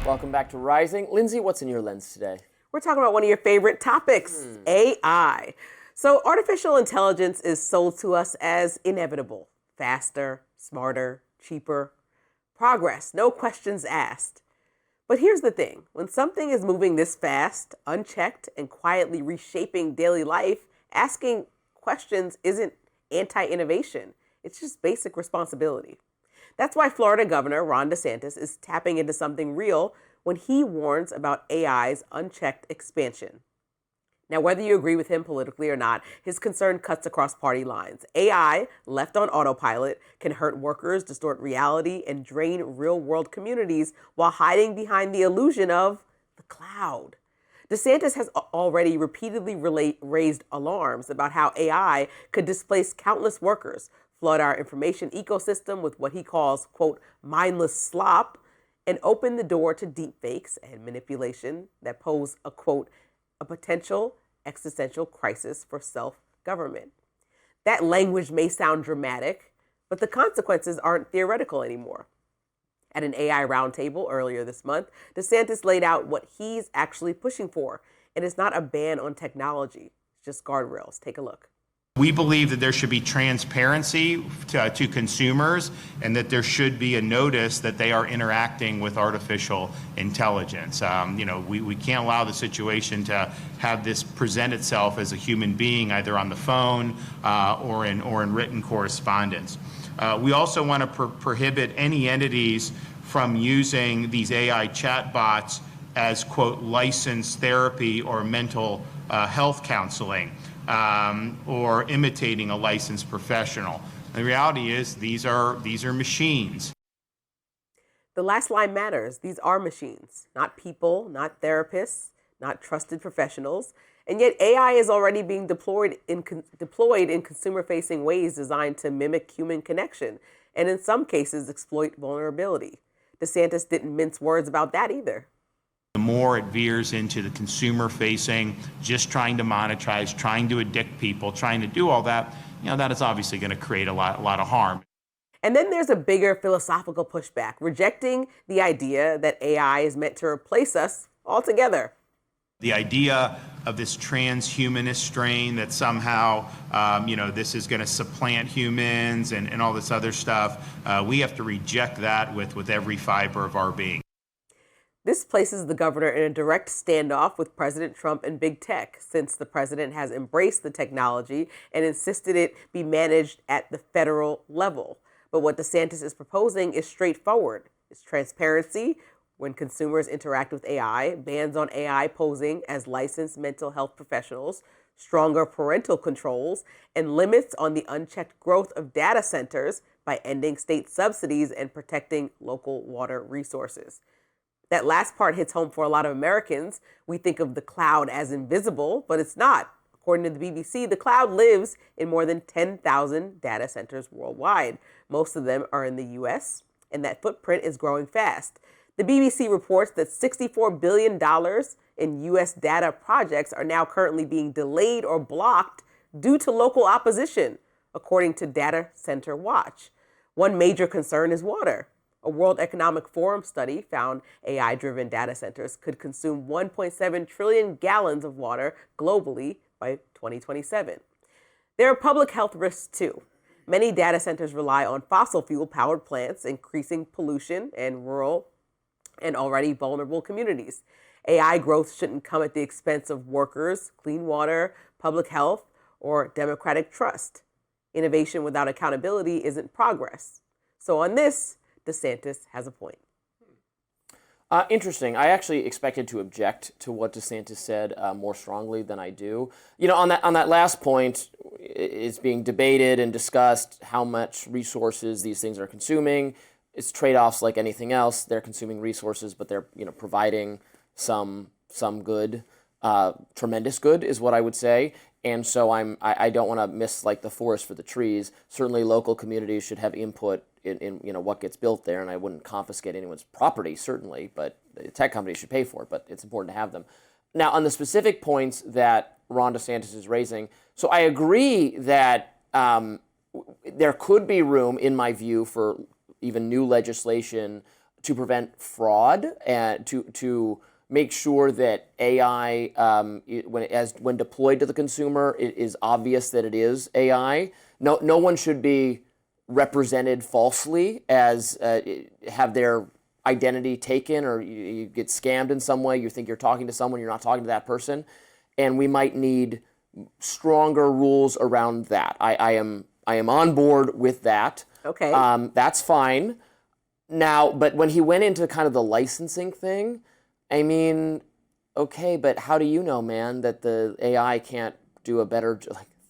Welcome back to Rising. Lindsey, what's in your lens today? We're talking about one of your favorite topics, AI. So artificial intelligence is sold to us as inevitable, faster, smarter, cheaper, progress, no questions asked. But here's the thing, when something is moving this fast, unchecked, and quietly reshaping daily life, asking questions isn't anti-innovation. It's just basic responsibility. That's why Florida Governor Ron DeSantis is tapping into something real when he warns about AI's unchecked expansion. Now, whether you agree with him politically or not, his concern cuts across party lines. AI, left on autopilot, can hurt workers, distort reality, and drain real-world communities while hiding behind the illusion of the cloud. DeSantis has already repeatedly raised alarms about how AI could displace countless workers, flood our information ecosystem with what he calls, quote, mindless slop, and open the door to deepfakes and manipulation that pose a, quote, a potential existential crisis for self-government. That language may sound dramatic, but the consequences aren't theoretical anymore. At an AI roundtable earlier this month, DeSantis laid out what he's actually pushing for, and it's not a ban on technology, it's just guardrails. Take a look. We believe that there should be transparency to consumers and that there should be a notice that they are interacting with artificial intelligence. We can't allow the situation to have this present itself as a human being either on the phone or in written correspondence. We also want to prohibit any entities from using these AI chatbots as, quote, licensed therapy or mental health counseling. Or imitating a licensed professional. The reality is these are machines. The last line matters. These are machines, not people, not therapists, not trusted professionals. And yet AI is already being deployed in consumer-facing ways designed to mimic human connection and in some cases exploit vulnerability. DeSantis didn't mince words about that either. The more it veers into the consumer-facing, just trying to monetize, trying to addict people, trying to do all that, that is obviously going to create a lot of harm. And then there's a bigger philosophical pushback, rejecting the idea that AI is meant to replace us altogether. The idea of this transhumanist strain that somehow, this is going to supplant humans and all this other stuff, we have to reject that with every fiber of our being. This places the governor in a direct standoff with President Trump and big tech, since the president has embraced the technology and insisted it be managed at the federal level. But what DeSantis is proposing is straightforward. It's transparency when consumers interact with AI, bans on AI posing as licensed mental health professionals, stronger parental controls, and limits on the unchecked growth of data centers by ending state subsidies and protecting local water resources. That last part hits home for a lot of Americans. We think of the cloud as invisible, but it's not. According to the BBC, the cloud lives in more than 10,000 data centers worldwide. Most of them are in the US, and that footprint is growing fast. The BBC reports that $64 billion in US data projects are now currently being delayed or blocked due to local opposition, according to Data Center Watch. One major concern is water. A World Economic Forum study found AI-driven data centers could consume 1.7 trillion gallons of water globally by 2027. There are public health risks too. Many data centers rely on fossil fuel-powered plants, increasing pollution in rural and already vulnerable communities. AI growth shouldn't come at the expense of workers, clean water, public health, or democratic trust. Innovation without accountability isn't progress. So on this, DeSantis has a point. Interesting. I actually expected to object to what DeSantis said more strongly than I do. On that last point, it's being debated and discussed how much resources these things are consuming. It's trade-offs like anything else. They're consuming resources, but they're providing some good, tremendous good is what I would say. And so I don't want to miss the forest for the trees. Certainly, local communities should have input in what gets built there, and I wouldn't confiscate anyone's property, certainly, but the tech companies should pay for it, but it's important to have them. Now, on the specific points that Ron DeSantis is raising, so I agree that there could be room, in my view, for even new legislation to prevent fraud and to make sure that AI, when deployed to the consumer, it is obvious that it is AI. No one should be represented falsely as have their identity taken, or you get scammed in some way. You think you're talking to someone, you're not talking to that person, and we might need stronger rules around that. I am on board with that. Okay. That's fine. Now, but when he went into kind of the licensing thing, I mean, okay, but how do you know, man, that the AI can't do a better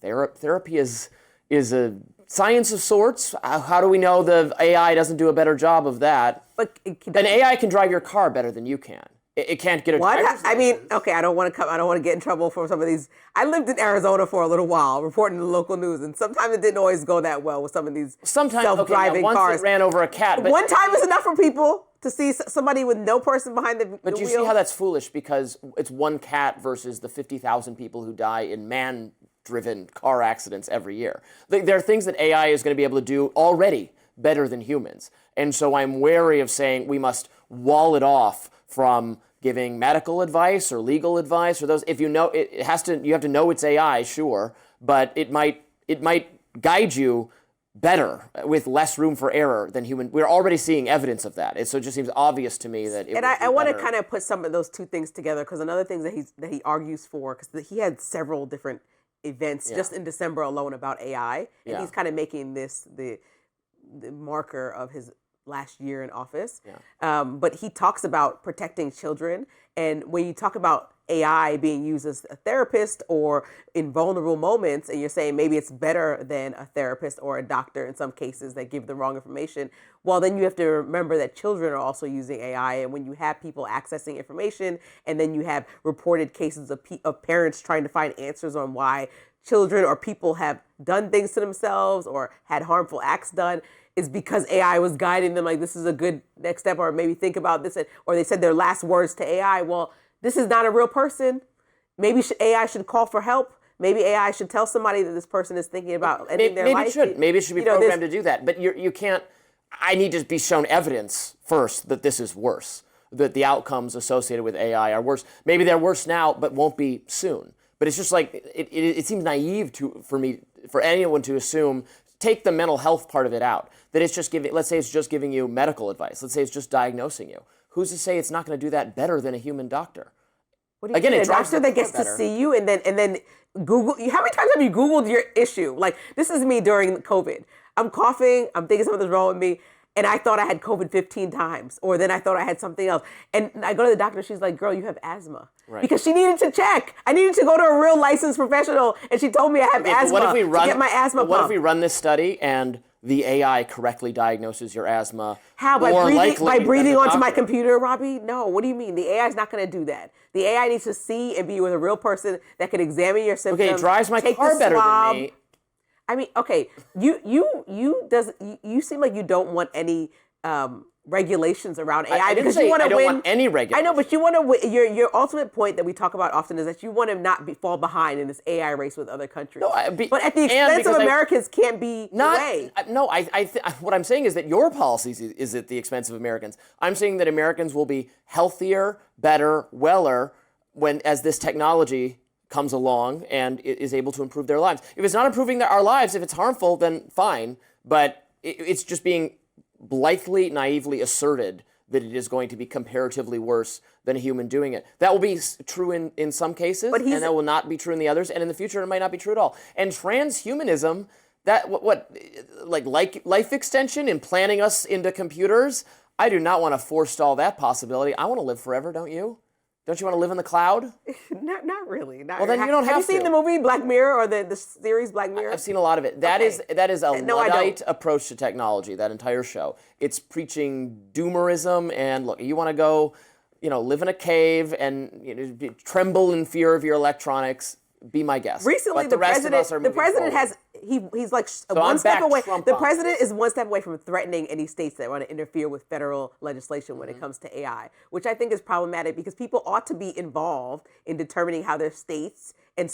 therapy is a science of sorts. How do we know the AI doesn't do a better job of that? But an AI can drive your car better than you can. It can't get a driver's I mean, license. okay, I don't want to get in trouble for some of these. I lived in Arizona for a little while, reporting to the local news, and sometimes it didn't always go that well with some of these self-driving once cars. it ran over a cat. But one time is enough for people to see somebody with no person behind the But you wheel. see how that's foolish, because it's one cat versus the 50,000 people who die in man-driven car accidents every year. There are things that AI is going to be able to do already better than humans. And so I'm wary of saying we must wall it off from giving medical advice or legal advice or those. If you know, you have to know it's AI, sure, but it might guide you better with less room for error than human. We're already seeing evidence of that. So it just seems obvious to me that it. And I want to kind of put some of those two things together, because another thing that he argues for, because he had several different events just in December alone about AI, and he's kind of making this the marker of his last year in office. But he talks about protecting children, and when you talk about AI being used as a therapist or in vulnerable moments, and you're saying maybe it's better than a therapist or a doctor in some cases that give the wrong information, well, then you have to remember that children are also using AI. And when you have people accessing information, and then you have reported cases of parents trying to find answers on why children or people have done things to themselves or had harmful acts done, is because AI was guiding them, like, this is a good next step, or maybe think about this, or they said their last words to AI. Well, this is not a real person. Maybe AI should call for help. Maybe AI should tell somebody that this person is thinking about ending their life. Maybe it should be programmed to do that. But you can't. I need to be shown evidence first that this is worse, that the outcomes associated with AI are worse. Maybe they're worse now, but won't be soon. But it's just like it seems naive for anyone to assume. Take the mental health part of it out. That it's just giving. Let's say it's just giving you medical advice. Let's say it's just diagnosing you. Who's to say it's not going to do that better than a human doctor? What do you mean? A doctor that gets better. to see you and then Google. How many times have you Googled your issue? Like, this is me during COVID. I'm coughing. I'm thinking something's wrong with me. And I thought I had COVID 15 times. Or then I thought I had something else. And I go to the doctor. She's like, girl, you have asthma. Right. Because she needed to check. I needed to go to a real licensed professional. And she told me I have asthma. What if we run, to get my asthma what pump. if we run this study and the AI correctly diagnoses your asthma? How? By breathing than the onto my doctor? computer, Robbie? No. What do you mean? The AI is not going to do that. The AI needs to see and be with a real person that can examine your symptoms. Okay, it drives my take car the better swab. than me. I mean, okay, you seem like you don't want any regulations around AI because you want to win. I don't want any regulations. I know, but you want to win. Your ultimate point that we talk about often is that you want to not fall behind in this AI race with other countries. No, but at the expense of Americans can't be the way. No, what I'm saying is that your policies is at the expense of Americans. I'm saying that Americans will be healthier, better, weller as this technology comes along and is able to improve their lives. If it's not improving our lives, if it's harmful, then fine. But it's just being blithely, naively asserted that it is going to be comparatively worse than a human doing it. That will be true in some cases, and that will not be true in the others. And in the future, it might not be true at all. And transhumanism, that like life extension, implanting us into computers, I do not want to forestall that possibility. I want to live forever, don't you? Don't you want to live in the cloud? Not really. Well, then you don't have you seen to. the movie Black Mirror or the series Black Mirror? I've seen a lot of it. That is a No, I Luddite don't. approach to technology, that entire show. It's preaching doomerism, and look, you want to go, live in a cave and tremble in fear of your electronics. Be my guest. Recently, But the rest of us are the moving president forward. he's like I'm one step back away. Trump The on president is one step away from threatening any states that want to interfere with federal legislation when it comes to AI, which I think is problematic because people ought to be involved in determining how their states and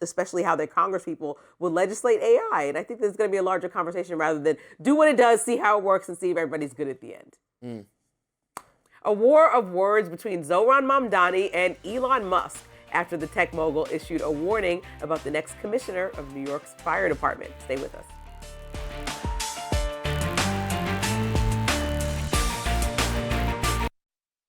especially how their congresspeople will legislate AI. And I think there's going to be a larger conversation rather than do what it does, see how it works, and see if everybody's good at the end. A war of words between Zohran Mamdani and Elon Musk after the tech mogul issued a warning about the next commissioner of New York's fire department. Stay with us.